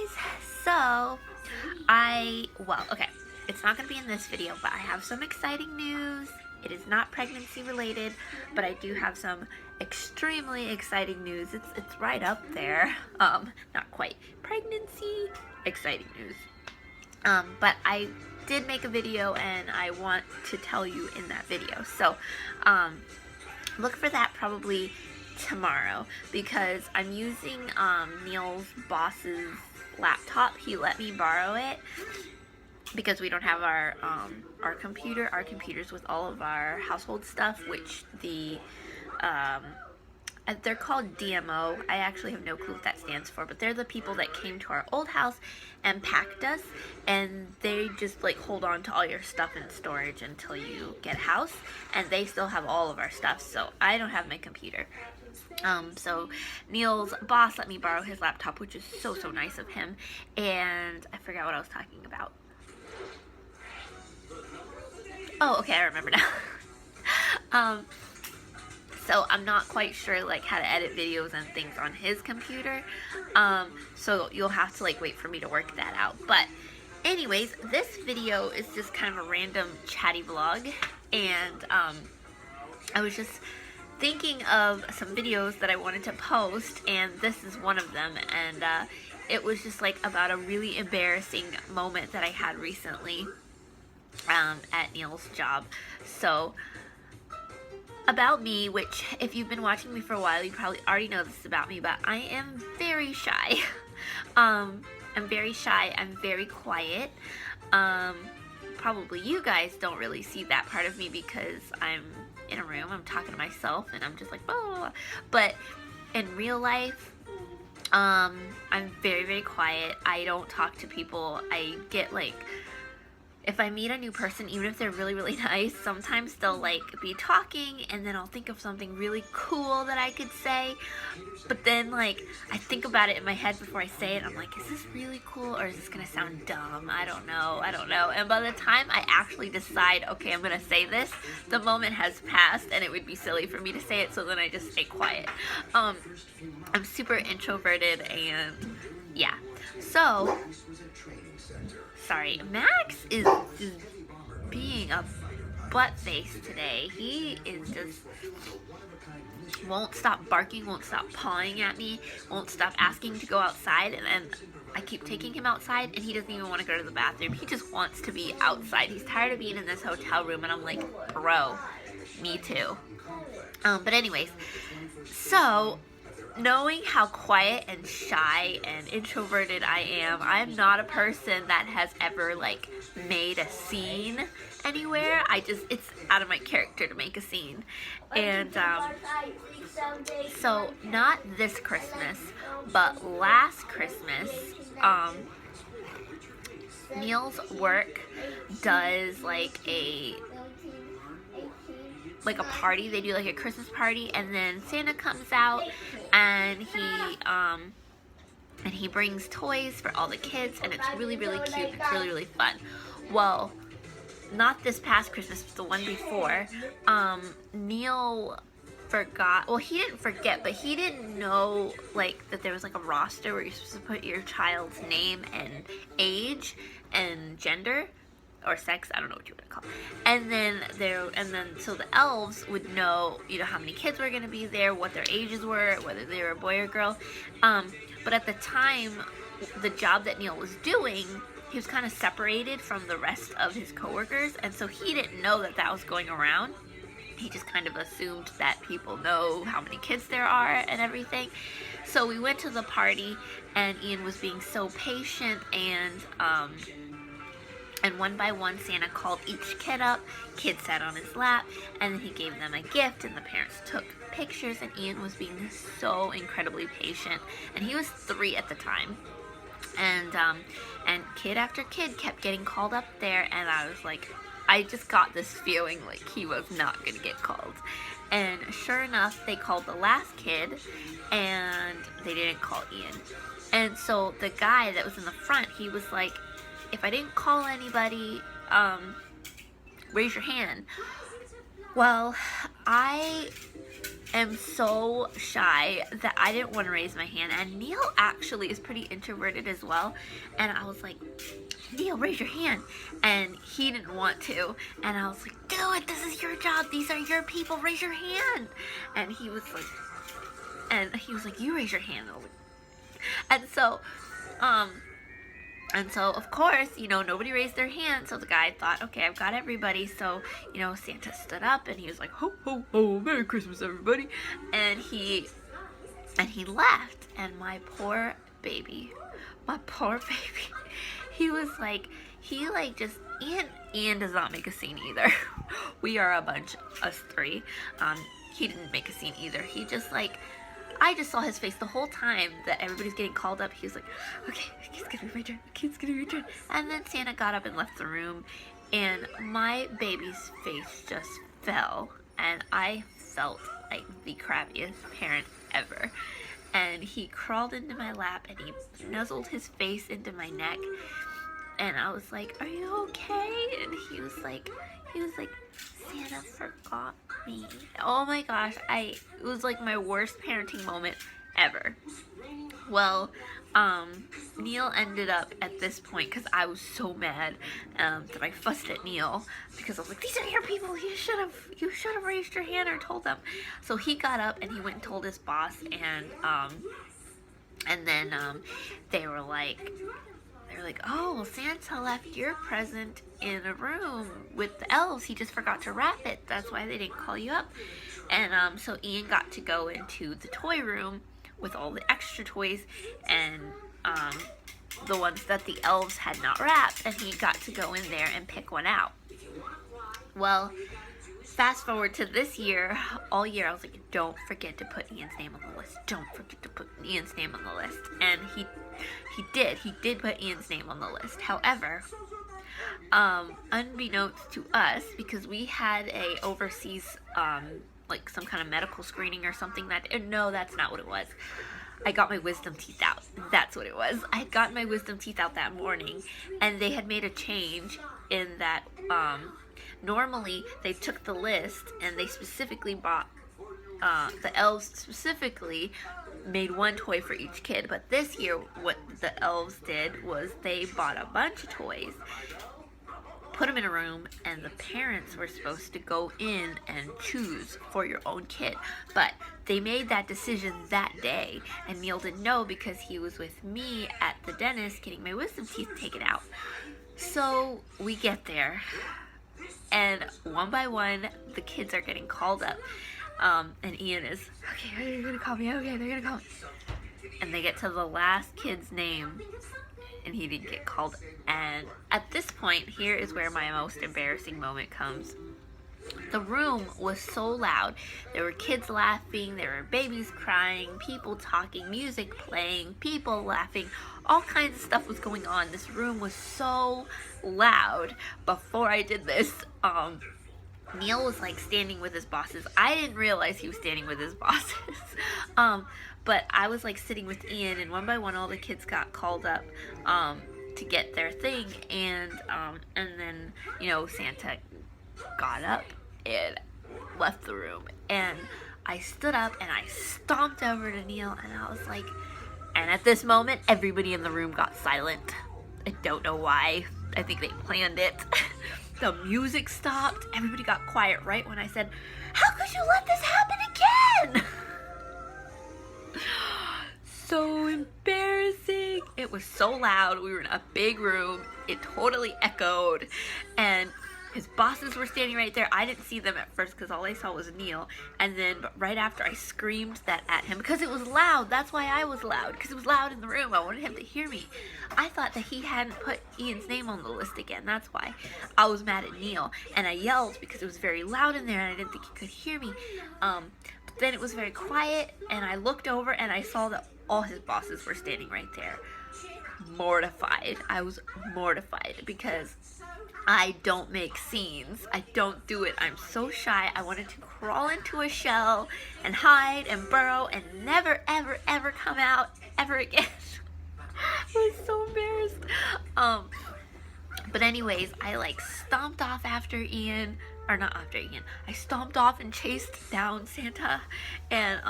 guys. So, okay, it's not going to be in this video, but I have some exciting news. It is not pregnancy related, but I do have some extremely exciting news. It's right up there. Not quite pregnancy, exciting news. But I did make a video and I want to tell you in that video. So, look for that probably tomorrow because I'm using Neil's boss's laptop. He let me borrow it because we don't have our computer. Our computer's with all of our household stuff, which they're called DMO. I actually have no clue what that stands for, but they're the people that came to our old house and packed us, and they just like hold on to all your stuff in storage until you get a house, and they still have all of our stuff, so I don't have my computer. So Neil's boss let me borrow his laptop, which is so nice of him, and I forgot what I was talking about. Oh, okay, I remember now. So I'm not quite sure like how to edit videos and things on his computer. So you'll have to like wait for me to work that out. But anyways, this video is just kind of a random chatty vlog, and I was just thinking of some videos that I wanted to post, and this is one of them. And it was just like about a really embarrassing moment that I had recently at Neil's job. So about me, which if you've been watching me for a while, you probably already know this about me, but I am very shy. I'm very shy. I'm very quiet. Probably you guys don't really see that part of me because I'm in a room, I'm talking to myself, and I'm just like, blah, blah, blah. But in real life, I'm very quiet. I don't talk to people. I get like, if I meet a new person, even if they're really nice, sometimes they'll like be talking and then I'll think of something really cool that I could say, but then like I think about it in my head before I say it. I'm like, is this really cool or is this gonna sound dumb? I don't know. And by the time I actually decide, okay, I'm gonna say this, the moment has passed and it would be silly for me to say it, so then I just stay quiet. I'm super introverted, and yeah. So sorry, Max is being a butt face today. He is just won't stop barking, won't stop pawing at me, won't stop asking to go outside, and then I keep taking him outside and he doesn't even want to go to the bathroom. He just wants to be outside. He's tired of being in this hotel room, and I'm like, bro, me too. But anyways, so knowing how quiet and shy and introverted I am, I'm not a person that has ever like made a scene anywhere. It's out of my character to make a scene. And so not this Christmas, but last Christmas, Neil's work does like a party. They do like a Christmas party, and then Santa comes out and he brings toys for all the kids, and it's really cute. It's really fun. Well, not this past Christmas, but the one before, Neil forgot. Well, he didn't forget, but he didn't know like that there was like a roster where you're supposed to put your child's name and age and gender or sex, I don't know what you want to call it. And then so the elves would know, how many kids were going to be there, what their ages were, whether they were a boy or girl. But at the time, the job that Neil was doing, he was kind of separated from the rest of his coworkers, and so he didn't know that was going around. He just kind of assumed that people know how many kids there are and everything. So we went to the party, and Ian was being so patient, and one by one, Santa called each kid up. Kid sat on his lap, and then he gave them a gift, and the parents took pictures, and Ian was being so incredibly patient. And he was 3 at the time. And kid after kid kept getting called up there, and I was like, I just got this feeling like he was not going to get called. And sure enough, they called the last kid, and they didn't call Ian. And so the guy that was in the front, he was like, if I didn't call anybody, raise your hand. Well, I am so shy that I didn't want to raise my hand, and Neil actually is pretty introverted as well, and I was like, Neil, raise your hand, and he didn't want to, and I was like, do it, this is your job, these are your people, raise your hand, and he was like, you raise your hand. I was like, and so, of course, nobody raised their hand, so the guy thought, okay, I've got everybody, so, Santa stood up, and he was like, ho, ho, ho, Merry Christmas, everybody, and he left, and my poor baby, he was like, Ian does not make a scene either. We are a bunch, us three. He didn't make a scene either. He just I just saw his face the whole time that everybody's getting called up. He was like, okay, it's gonna be my turn. It's gonna be my turn. And then Santa got up and left the room, and my baby's face just fell, and I felt like the crappiest parent ever. And he crawled into my lap, and he nuzzled his face into my neck, and I was like, are you okay? And he was like, Santa forgot me. Oh my gosh, it was like my worst parenting moment ever. Well, Neil ended up at this point, because I was so mad that I fussed at Neil, because I was like, these are your people, you should have raised your hand or told them. So he got up and he went and told his boss, and then they were like, oh, Santa left your present in a room with the elves. He just forgot to wrap it. That's why they didn't call you up. And so Ian got to go into the toy room with all the extra toys and the ones that the elves had not wrapped. And he got to go in there and pick one out. Well, fast forward to this year, all year I was like, don't forget to put Ian's name on the list. Don't forget to put Ian's name on the list. And he did put Ian's name on the list. However, unbeknownst to us, because we had a overseas, like some kind of medical screening or something no, that's not what it was. I got my wisdom teeth out. That's what it was. I had gotten my wisdom teeth out that morning, and they had made a change in that, normally they took the list and they specifically bought, the elves specifically made one toy for each kid, but this year what the elves did was they bought a bunch of toys, put them in a room, and the parents were supposed to go in and choose for your own kid. But they made that decision that day, and Neil didn't know because he was with me at the dentist getting my wisdom teeth taken out. So we get there, and one by one the kids are getting called up. And Ian is, okay, they're gonna call me, okay, they're gonna call me. And they get to the last kid's name, and he didn't get called. And at this point, here is where my most embarrassing moment comes. The room was so loud. There were kids laughing, there were babies crying, people talking, music playing, people laughing. All kinds of stuff was going on. This room was so loud. Before I did this, Neil was standing with his bosses. I didn't realize he was standing with his bosses. But I was sitting with Ian, and one by one all the kids got called up to get their thing, and then Santa got up and left the room, and I stood up and I stomped over to Neil, and I was like, and at this moment everybody in the room got silent. I don't know why. I think they planned it. The music stopped. Everybody got quiet right when I said, how could you let this happen again? So embarrassing. It was so loud. We were in a big room. It totally echoed. And his bosses were standing right there. I didn't see them at first because all I saw was Neil. And then right after, I screamed that at him because it was loud. That's why I was loud, because it was loud in the room. I wanted him to hear me. I thought that he hadn't put Ian's name on the list again. That's why I was mad at Neil. And I yelled because it was very loud in there and I didn't think he could hear me. But then it was very quiet, and I looked over and I saw that all his bosses were standing right there. Mortified. I was mortified because I don't make scenes. I don't do it. I'm so shy. I wanted to crawl into a shell and hide and burrow and never, ever, ever come out ever again. I was so embarrassed. But anyways, I stomped off after Ian. or not after Ian, I stomped off and chased down Santa, and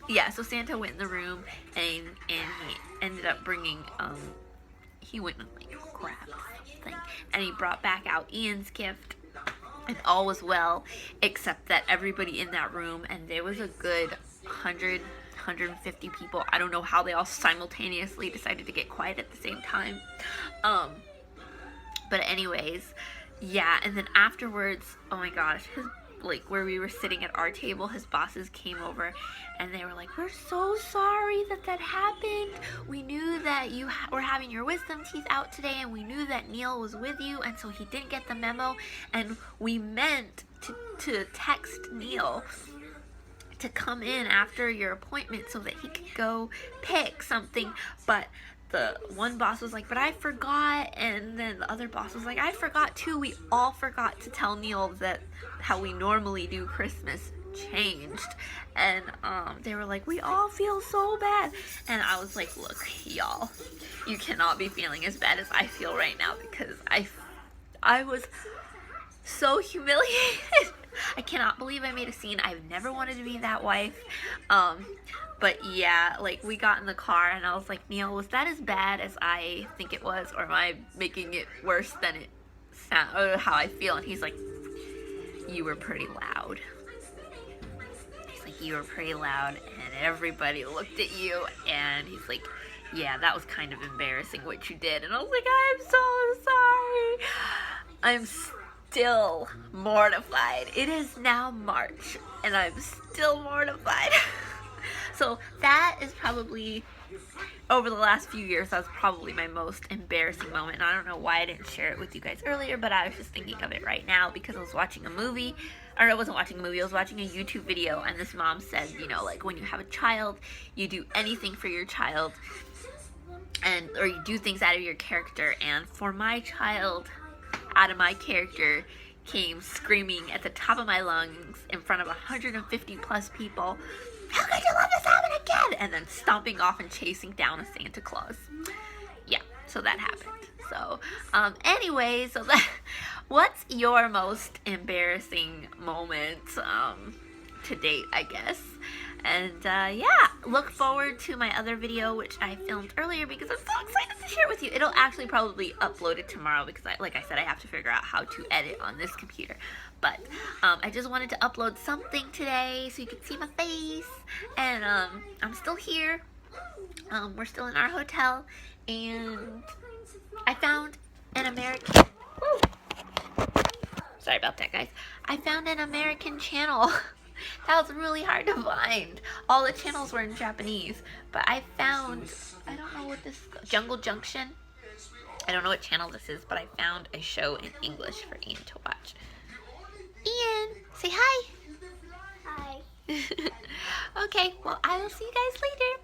yeah, so Santa went in the room, and he ended up bringing, he went and like grabbed something, and he brought back out Ian's gift, and all was well, except that everybody in that room, and there was a good 150 people, I don't know how they all simultaneously decided to get quiet at the same time, but anyways, yeah, and then afterwards, oh my gosh, like where we were sitting at our table, his bosses came over and they were like, we're so sorry that happened. We knew that you were having your wisdom teeth out today, and we knew that Neil was with you, and so he didn't get the memo, and we meant to text Neil to come in after your appointment so that he could go pick something, but the one boss was like, but I forgot, and then the other boss was like, I forgot too. We all forgot to tell Neil that how we normally do Christmas changed, and they were like, we all feel so bad, and I was like, look, y'all, you cannot be feeling as bad as I feel right now, because I was so humiliated. I cannot believe I made a scene. I've never wanted to be that wife. But yeah, like we got in the car and I was like, Neil, was that as bad as I think it was, or am I making it worse than it sound, or how I feel? And he's like, you were pretty loud. He's like, you were pretty loud, and everybody looked at you, and he's like, yeah, that was kind of embarrassing what you did. And I was like, I'm so sorry. I'm still mortified. It is now March, and I'm still mortified. So that is probably, over the last few years, that's probably my most embarrassing moment. And I don't know why I didn't share it with you guys earlier, but I was just thinking of it right now because I was watching a movie, or I wasn't watching a movie, I was watching a YouTube video, and this mom said, you know, like when you have a child, you do anything for your child, or you do things out of your character, and for my child, out of my character, came screaming at the top of my lungs in front of 150 plus people, how could you let this happen again? And then stomping off and chasing down a Santa Claus. Yeah, so that happened. So, anyway, so what's your most embarrassing moment, to date, I guess? And, yeah, look forward to my other video, which I filmed earlier because I'm so excited to share it with you. It'll actually probably upload it tomorrow because, like I said, I have to figure out how to edit on this computer. But, I just wanted to upload something today so you can see my face. And, I'm still here. We're still in our hotel. And I found an American... Sorry about that, guys. I found an American channel. That was really hard to find. All the channels were in Japanese, but I found, I don't know what this, Jungle Junction? I don't know what channel this is, but I found a show in English for Ian to watch. Ian, say hi. Hi. Okay, well, I will see you guys later.